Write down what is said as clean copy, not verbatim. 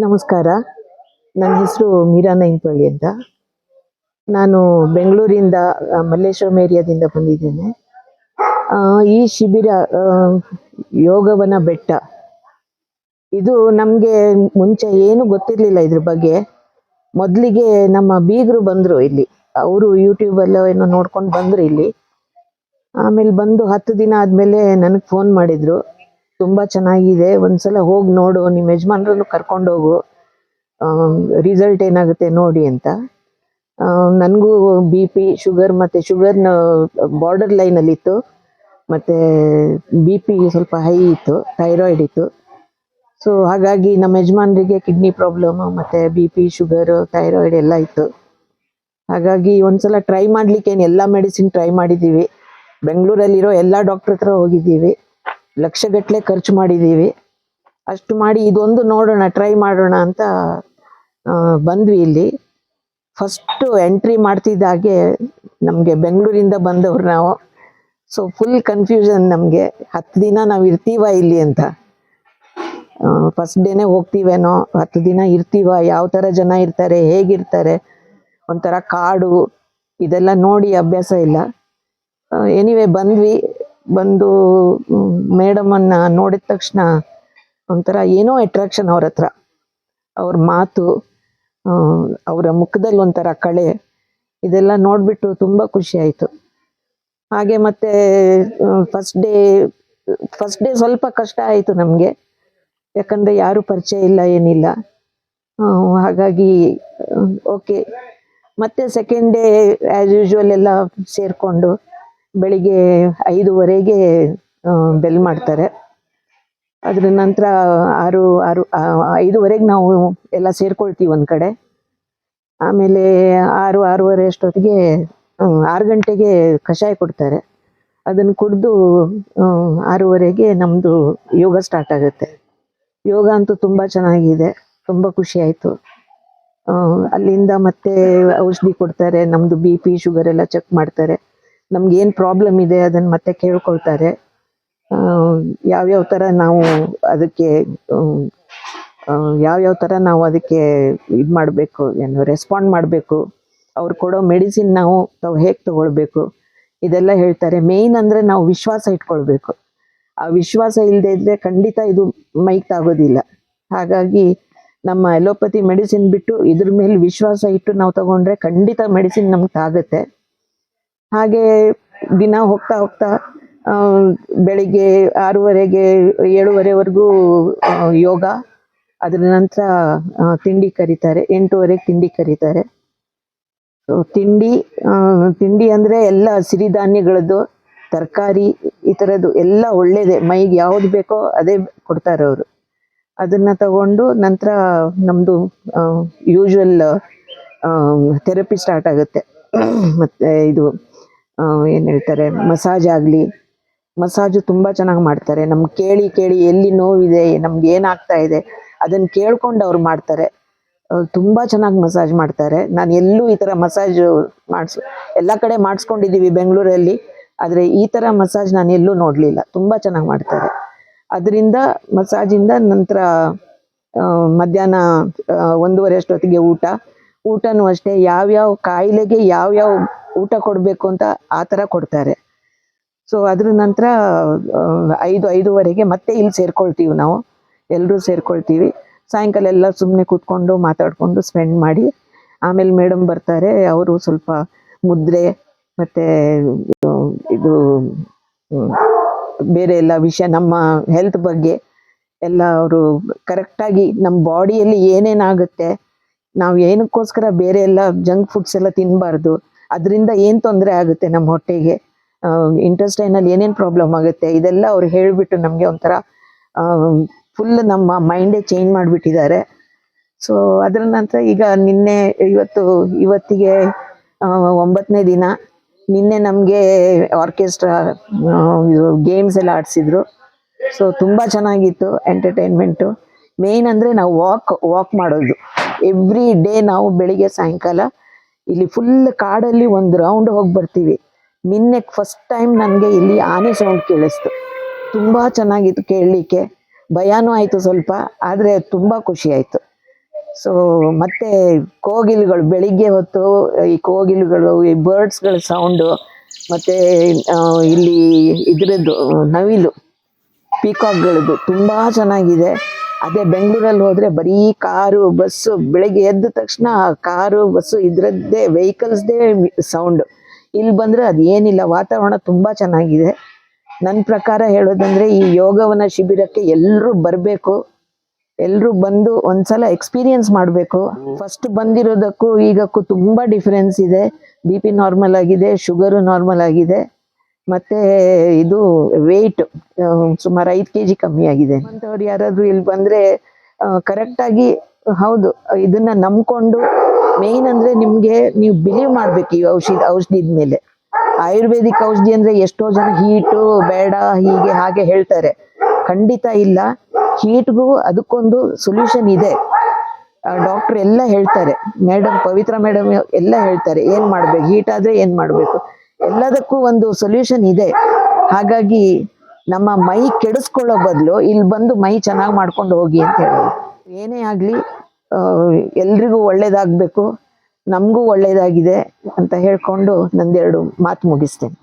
ನಮಸ್ಕಾರ. ನನ್ನ ಹೆಸರು ಮೀರಾ ನೈಂಪಳ್ಳಿ ಅಂತ. ನಾನು ಬೆಂಗಳೂರಿಂದ ಮಲ್ಲೇಶ್ವರಂ ಏರಿಯಾದಿಂದ ಬಂದಿದ್ದೇನೆ. ಈ ಶಿಬಿರ ಯೋಗವನ ಬೆಟ್ಟ, ಇದು ನಮಗೆ ಮುಂಚೆ ಏನು ಗೊತ್ತಿರಲಿಲ್ಲ ಇದ್ರ ಬಗ್ಗೆ. ಮೊದಲಿಗೆ ನಮ್ಮ ಬೀಗರು ಬಂದರು ಇಲ್ಲಿ, ಅವರು ಯೂಟ್ಯೂಬಲ್ಲೋ ಏನೋ ನೋಡ್ಕೊಂಡು ಬಂದರು ಇಲ್ಲಿ. ಆಮೇಲೆ ಬಂದು 10 ದಿನ ಆದಮೇಲೆ ನನಗೆ ಫೋನ್ ಮಾಡಿದರು, ತುಂಬ ಚೆನ್ನಾಗಿದೆ, ಒಂದ್ಸಲ ಹೋಗಿ ನೋಡು, ನಿಮ್ಮ ಯಜಮಾನ್ರನ್ನು ಕರ್ಕೊಂಡು ಹೋಗು, ರಿಸಲ್ಟ್ ಏನಾಗುತ್ತೆ ನೋಡಿ ಅಂತ. ನನಗೂ BP, ಶುಗರ್ ಮತ್ತು ಶುಗರ್ನ ಬಾರ್ಡರ್ ಲೈನಲ್ಲಿತ್ತು, ಮತ್ತು BP ಸ್ವಲ್ಪ ಹೈ ಇತ್ತು, ಥೈರಾಯ್ಡ್ ಇತ್ತು. ಸೊ ಹಾಗಾಗಿ ನಮ್ಮ ಯಜಮಾನ್ರಿಗೆ ಕಿಡ್ನಿ ಪ್ರಾಬ್ಲಮ್ ಮತ್ತು BP, ಶುಗರು, ಥೈರಾಯ್ಡ್ ಎಲ್ಲ ಇತ್ತು. ಹಾಗಾಗಿ ಒಂದ್ಸಲ ಟ್ರೈ ಮಾಡಲಿಕ್ಕೆ ಎಲ್ಲ ಮೆಡಿಸಿನ್ ಟ್ರೈ ಮಾಡಿದ್ದೀವಿ, ಬೆಂಗಳೂರಲ್ಲಿರೋ ಎಲ್ಲ ಡಾಕ್ಟ್ರ್ ಹತ್ರ ಹೋಗಿದ್ದೀವಿ, ಲಕ್ಷಗಟ್ಟಲೆ ಖರ್ಚು ಮಾಡಿದ್ದೀವಿ. ಅಷ್ಟು ಮಾಡಿ ಇದೊಂದು ನೋಡೋಣ, ಟ್ರೈ ಮಾಡೋಣ ಅಂತ ಬಂದ್ವಿ ಇಲ್ಲಿ. ಫಸ್ಟು ಎಂಟ್ರಿ ಮಾಡ್ತಿದ್ದಾಗೆ ನಮಗೆ ಬೆಂಗಳೂರಿಂದ ಬಂದವ್ರು ನಾವು. ಸೊ ಫುಲ್ ಕನ್ಫ್ಯೂಷನ್ ನಮಗೆ, 10 ದಿನ ನಾವು ಇರ್ತೀವ ಇಲ್ಲಿ ಅಂತ. ಫಸ್ಟ್ ಡೇನೇ ಹೋಗ್ತೀವೇನೋ, 10 ದಿನ ಇರ್ತೀವ, ಯಾವ ಥರ ಜನ ಇರ್ತಾರೆ, ಹೇಗಿರ್ತಾರೆ, ಒಂಥರ ಕಾಡು ಇದೆಲ್ಲ ನೋಡಿ ಅಭ್ಯಾಸ ಇಲ್ಲ. ಎನಿವೆ ಬಂದ್ವಿ. ಬಂದು ಮೇಡಮನ್ನು ನೋಡಿದ ತಕ್ಷಣ ಒಂಥರ ಏನೋ ಅಟ್ರಾಕ್ಷನ್ ಅವ್ರ ಹತ್ರ, ಅವ್ರ ಮಾತು, ಅವರ ಮುಖದಲ್ಲಿ ಒಂಥರ ಕಳೆ, ಇದೆಲ್ಲ ನೋಡಿಬಿಟ್ಟು ತುಂಬ ಖುಷಿ ಆಯಿತು. ಹಾಗೆ ಮತ್ತೆ ಫಸ್ಟ್ ಡೇ ಸ್ವಲ್ಪ ಕಷ್ಟ ಆಯಿತು ನಮಗೆ, ಯಾಕಂದರೆ ಯಾರೂ ಪರಿಚಯ ಇಲ್ಲ, ಏನಿಲ್ಲ. ಹಾಗಾಗಿ ಓಕೆ. ಮತ್ತೆ ಸೆಕೆಂಡ್ ಡೇ ಆ್ಯಸ್ ಯೂಶ್ವಲ್ ಎಲ್ಲ ಸೇರಿಕೊಂಡು ಬೆಳಿಗ್ಗೆ 5:30ಗೆ ಬೆಲ್ ಮಾಡ್ತಾರೆ. ಅದ್ರ ನಂತರ 5:30ಗೆ ನಾವು ಎಲ್ಲ ಸೇರ್ಕೊಳ್ತೀವಿ ಒಂದು ಕಡೆ. ಆಮೇಲೆ 6:30 ಅಷ್ಟೊತ್ತಿಗೆ 6 ಗಂಟೆಗೆ ಕಷಾಯ ಕೊಡ್ತಾರೆ. ಅದನ್ನು ಕುಡಿದು 6:30ಗೆ ನಮ್ಮದು ಯೋಗ ಸ್ಟಾರ್ಟ್ ಆಗುತ್ತೆ. ಯೋಗ ಅಂತೂ ತುಂಬ ಚೆನ್ನಾಗಿದೆ, ತುಂಬ ಖುಷಿ ಆಯಿತು. ಅಲ್ಲಿಂದ ಮತ್ತೆ ಔಷಧಿ ಕೊಡ್ತಾರೆ, ನಮ್ಮದು BP, ಶುಗರ್ ಎಲ್ಲ ಚೆಕ್ ಮಾಡ್ತಾರೆ, ನಮ್ಗೇನು ಪ್ರಾಬ್ಲಮ್ ಇದೆ ಅದನ್ನು ಮತ್ತೆ ಕೇಳ್ಕೊಳ್ತಾರೆ. ಯಾವ್ಯಾವ ಥರ ನಾವು ಅದಕ್ಕೆ ಇದು ಮಾಡಬೇಕು, ಏನು ರೆಸ್ಪಾಂಡ್ ಮಾಡಬೇಕು, ಅವ್ರು ಕೊಡೋ ಮೆಡಿಸಿನ್ ನಾವು ಹೇಗೆ ತಗೊಳ್ಬೇಕು, ಇದೆಲ್ಲ ಹೇಳ್ತಾರೆ. ಮೇಯ್ನ್ ಅಂದರೆ ನಾವು ವಿಶ್ವಾಸ ಇಟ್ಕೊಳ್ಬೇಕು. ಆ ವಿಶ್ವಾಸ ಇಲ್ಲದೆ ಇದ್ದರೆ ಖಂಡಿತ ಇದು ಮೈಕ್ ತಾಗೋದಿಲ್ಲ. ಹಾಗಾಗಿ ನಮ್ಮ ಅಲೋಪತಿ ಮೆಡಿಸಿನ್ ಬಿಟ್ಟು ಇದ್ರ ಮೇಲೆ ವಿಶ್ವಾಸ ಇಟ್ಟು ನಾವು ತಗೊಂಡ್ರೆ ಖಂಡಿತ ಮೆಡಿಸಿನ್ ನಮ್ಗೆ ತಾಗುತ್ತೆ. ಹಾಗೆ ದಿನ ಹೋಗ್ತಾ ಹೋಗ್ತಾ ಬೆಳಿಗ್ಗೆ 6:30ಗೆ 7:30ವರೆಗೂ ಯೋಗ. ಅದರ ನಂತರ ತಿಂಡಿ ಕರೀತಾರೆ, 8:30ಗೆ ತಿಂಡಿ ಕರೀತಾರೆ. ತಿಂಡಿ ಅಂದರೆ ಎಲ್ಲ ಸಿರಿಧಾನ್ಯಗಳದ್ದು, ತರಕಾರಿ, ಈ ಥರದ್ದು ಎಲ್ಲ ಒಳ್ಳೇದೇ, ಮೈಗೆ ಯಾವುದು ಬೇಕೋ ಅದೇ ಕೊಡ್ತಾರೆ ಅವರು. ಅದನ್ನು ತಗೊಂಡು ನಂತರ ನಮ್ಮದು ಯೂಶ್ವಲ್ ಥೆರಪಿ ಸ್ಟಾರ್ಟ್ ಆಗುತ್ತೆ. ಮತ್ತು ಇದು ಏನು ಹೇಳ್ತಾರೆ, ಮಸಾಜ್ ಆಗಲಿ, ಮಸಾಜು ತುಂಬ ಚೆನ್ನಾಗಿ ಮಾಡ್ತಾರೆ. ನಮ್ಗೆ ಕೇಳಿ ಎಲ್ಲಿ ನೋವಿದೆ, ನಮ್ಗೆ ಏನಾಗ್ತಾ ಇದೆ ಅದನ್ನು ಕೇಳ್ಕೊಂಡು ಅವ್ರು ಮಾಡ್ತಾರೆ. ತುಂಬ ಚೆನ್ನಾಗಿ ಮಸಾಜ್ ಮಾಡ್ತಾರೆ. ನಾನು ಎಲ್ಲೂ ಈ ಥರ ಮಸಾಜು ಎಲ್ಲ ಕಡೆ ಮಾಡಿಸ್ಕೊಂಡಿದ್ದೀವಿ ಬೆಂಗಳೂರಲ್ಲಿ, ಆದರೆ ಈ ಥರ ಮಸಾಜ್ ನಾನು ಎಲ್ಲೂ ನೋಡಲಿಲ್ಲ. ತುಂಬ ಚೆನ್ನಾಗಿ ಮಾಡ್ತಾರೆ. ಅದರಿಂದ ಮಸಾಜಿಂದ ನಂತರ ಮಧ್ಯಾಹ್ನ 1:30 ಅಷ್ಟೊತ್ತಿಗೆ ಊಟನೂ ಅಷ್ಟೇ, ಯಾವ್ಯಾವ ಕಾಯಿಲೆಗೆ ಯಾವ್ಯಾವ ಊಟ ಕೊಡಬೇಕು ಅಂತ ಆ ಥರ ಕೊಡ್ತಾರೆ. ಸೊ ಅದ್ರ ನಂತರ 5:30ಗೆ ಮತ್ತೆ ಇಲ್ಲಿ ಸೇರ್ಕೊಳ್ತೀವಿ, ನಾವು ಎಲ್ಲರೂ ಸೇರ್ಕೊಳ್ತೀವಿ. ಸಾಯಂಕಾಲ ಎಲ್ಲ ಸುಮ್ಮನೆ ಕೂತ್ಕೊಂಡು ಮಾತಾಡಿಕೊಂಡು ಸ್ಪೆಂಡ್ ಮಾಡಿ ಆಮೇಲೆ ಮೇಡಮ್ ಬರ್ತಾರೆ. ಅವರು ಸ್ವಲ್ಪ ಮುದ್ರೆ ಮತ್ತು ಇದು ಬೇರೆ ಎಲ್ಲ ವಿಷಯ, ನಮ್ಮ ಹೆಲ್ತ್ ಬಗ್ಗೆ ಎಲ್ಲ ಅವರು ಕರೆಕ್ಟಾಗಿ, ನಮ್ಮ ಬಾಡಿಯಲ್ಲಿ ಏನೇನಾಗುತ್ತೆ, ನಾವು ಏನಕ್ಕೋಸ್ಕರ ಬೇರೆ ಎಲ್ಲ ಜಂಕ್ ಫುಡ್ಸ್ ಎಲ್ಲ ತಿನ್ನಬಾರ್ದು, ಅದರಿಂದ ಏನು ತೊಂದರೆ ಆಗುತ್ತೆ ನಮ್ಮ ಹೊಟ್ಟೆಗೆ, ಇಂಟೆಸ್ಟೈನಲ್ಲಿ ಏನೇನು ಪ್ರಾಬ್ಲಮ್ ಆಗುತ್ತೆ, ಇದೆಲ್ಲ ಅವ್ರು ಹೇಳಿಬಿಟ್ಟು ನಮಗೆ ಒಂಥರ ಫುಲ್ ನಮ್ಮ ಮೈಂಡೇ ಚೇಂಜ್ ಮಾಡಿಬಿಟ್ಟಿದ್ದಾರೆ. ಸೊ ಅದರ ನಂತರ ಈಗ ಇವತ್ತಿಗೆ 9ನೇ ದಿನ. ನಿನ್ನೆ ನಮಗೆ ಆರ್ಕೆಸ್ಟ್ರಾ ಗೇಮ್ಸ್ ಎಲ್ಲ ಆಡಿಸಿದ್ರು. ಸೊ ತುಂಬ ಚೆನ್ನಾಗಿತ್ತು ಎಂಟರ್ಟೈನ್ಮೆಂಟು. ಮೇಯ್ನ್ ಅಂದರೆ ನಾವು ವಾಕ್ ಮಾಡೋದು ಎವ್ರಿ ಡೇ. ನಾವು ಬೆಳಿಗ್ಗೆ ಸಾಯಂಕಾಲ ಇಲ್ಲಿ ಫುಲ್ ಕಾಡಲ್ಲಿ ಒಂದು ರೌಂಡ್ ಹೋಗಿ ಬರ್ತೀವಿ. ನಿನ್ನೆ ಫಸ್ಟ್ ಟೈಮ್ ನನಗೆ ಇಲ್ಲಿ ಆನೆ ಸೌಂಡ್ ಕೇಳಿಸ್ತು, ತುಂಬ ಚೆನ್ನಾಗಿತ್ತು ಕೇಳಲಿಕ್ಕೆ. ಭಯನೂ ಆಯಿತು ಸ್ವಲ್ಪ, ಆದರೆ ತುಂಬ ಖುಷಿ ಆಯಿತು. ಸೊ ಮತ್ತೆ ಕೋಗಿಲುಗಳು ಬೆಳಿಗ್ಗೆ ಹೊತ್ತು ಈ ಕೋಗಿಲುಗಳು, ಈ ಬರ್ಡ್ಸ್ಗಳ ಸೌಂಡು, ಮತ್ತೆ ಇಲ್ಲಿ ಇದ್ರದ್ದು ನವಿಲು ಪೀಕಾಕ್ಗಳದ್ದು ತುಂಬಾ ಚೆನ್ನಾಗಿದೆ. ಅದೇ ಬೆಂಗಳೂರಲ್ಲಿ ಹೋದ್ರೆ ಬರೀ ಕಾರು ಬಸ್ಸು, ಬೆಳಗ್ಗೆ ಎದ್ದ ತಕ್ಷಣ ಕಾರು ಬಸ್ಸು ಇದ್ರದ್ದೇ ವೆಹಿಕಲ್ಸ್ದೇ ಸೌಂಡ್. ಇಲ್ಲಿ ಬಂದ್ರೆ ಅದೇನಿಲ್ಲ, ವಾತಾವರಣ ತುಂಬಾ ಚೆನ್ನಾಗಿದೆ. ನನ್ನ ಪ್ರಕಾರ ಹೇಳೋದಂದ್ರೆ ಈ ಯೋಗವನ ಶಿಬಿರಕ್ಕೆ ಎಲ್ಲರೂ ಬರಬೇಕು. ಎಲ್ಲರೂ ಬಂದು ಒಂದ್ಸಲ ಎಕ್ಸ್ಪೀರಿಯನ್ಸ್ ಮಾಡಬೇಕು. ಫಸ್ಟ್ ಬಂದಿರೋದಕ್ಕೂ ಈಗಕ್ಕೂ ತುಂಬಾ ಡಿಫರೆನ್ಸ್ ಇದೆ. BP ನಾರ್ಮಲ್ ಆಗಿದೆ, ಶುಗರು ನಾರ್ಮಲ್ ಆಗಿದೆ, ಮತ್ತೆ ಇದು ವೆಯ್ಟ್ ಸುಮಾರು 5 kg ಕಮ್ಮಿ ಆಗಿದೆ. ಅಂತವ್ರು ಯಾರಾದ್ರೂ ಇಲ್ಲಿ ಬಂದ್ರೆ ಕರೆಕ್ಟ್ ಆಗಿ, ಹೌದು, ಇದನ್ನ ನಂಬ್ಕೊಂಡು, ಮೇನ್ ಅಂದ್ರೆ ನಿಮ್ಗೆ ನೀವು ಬಿಲೀವ್ ಮಾಡ್ಬೇಕು ಈ ಔಷಧಿದ ಮೇಲೆ. ಆಯುರ್ವೇದಿಕ್ ಔಷಧಿ ಅಂದ್ರೆ ಎಷ್ಟೋ ಜನ ಹೀಟು ಬೇಡ ಹೀಗೆ ಹಾಗೆ ಹೇಳ್ತಾರೆ. ಖಂಡಿತ ಇಲ್ಲ, ಹೀಟ್ಗೂ ಅದಕ್ಕೊಂದು ಸೊಲ್ಯೂಷನ್ ಇದೆ. ಡಾಕ್ಟರ್ ಎಲ್ಲ ಹೇಳ್ತಾರೆ, ಮೇಡಮ್ ಪವಿತ್ರ ಮೇಡಮ್ ಎಲ್ಲ ಹೇಳ್ತಾರೆ ಏನ್ ಮಾಡ್ಬೇಕು, ಹೀಟ್ ಆದ್ರೆ ಏನ್ ಮಾಡ್ಬೇಕು, ಎಲ್ಲದಕ್ಕೂ ಒಂದು ಸೊಲ್ಯೂಷನ್ ಇದೆ. ಹಾಗಾಗಿ ನಮ್ಮ ಮೈ ಕೆಡಿಸ್ಕೊಳ್ಳೋ ಬದಲು ಇಲ್ಲಿ ಬಂದು ಮೈ ಚೆನ್ನಾಗಿ ಮಾಡ್ಕೊಂಡು ಹೋಗಿ ಅಂತ ಹೇಳೋದು. ಏನೇ ಆಗ್ಲಿ ಎಲ್ರಿಗೂ ಒಳ್ಳೇದಾಗ್ಬೇಕು, ನಮಗೂ ಒಳ್ಳೇದಾಗಿದೆ ಅಂತ ಹೇಳ್ಕೊಂಡು ನಂದೆರಡು ಮಾತು ಮುಗಿಸ್ತೇನೆ.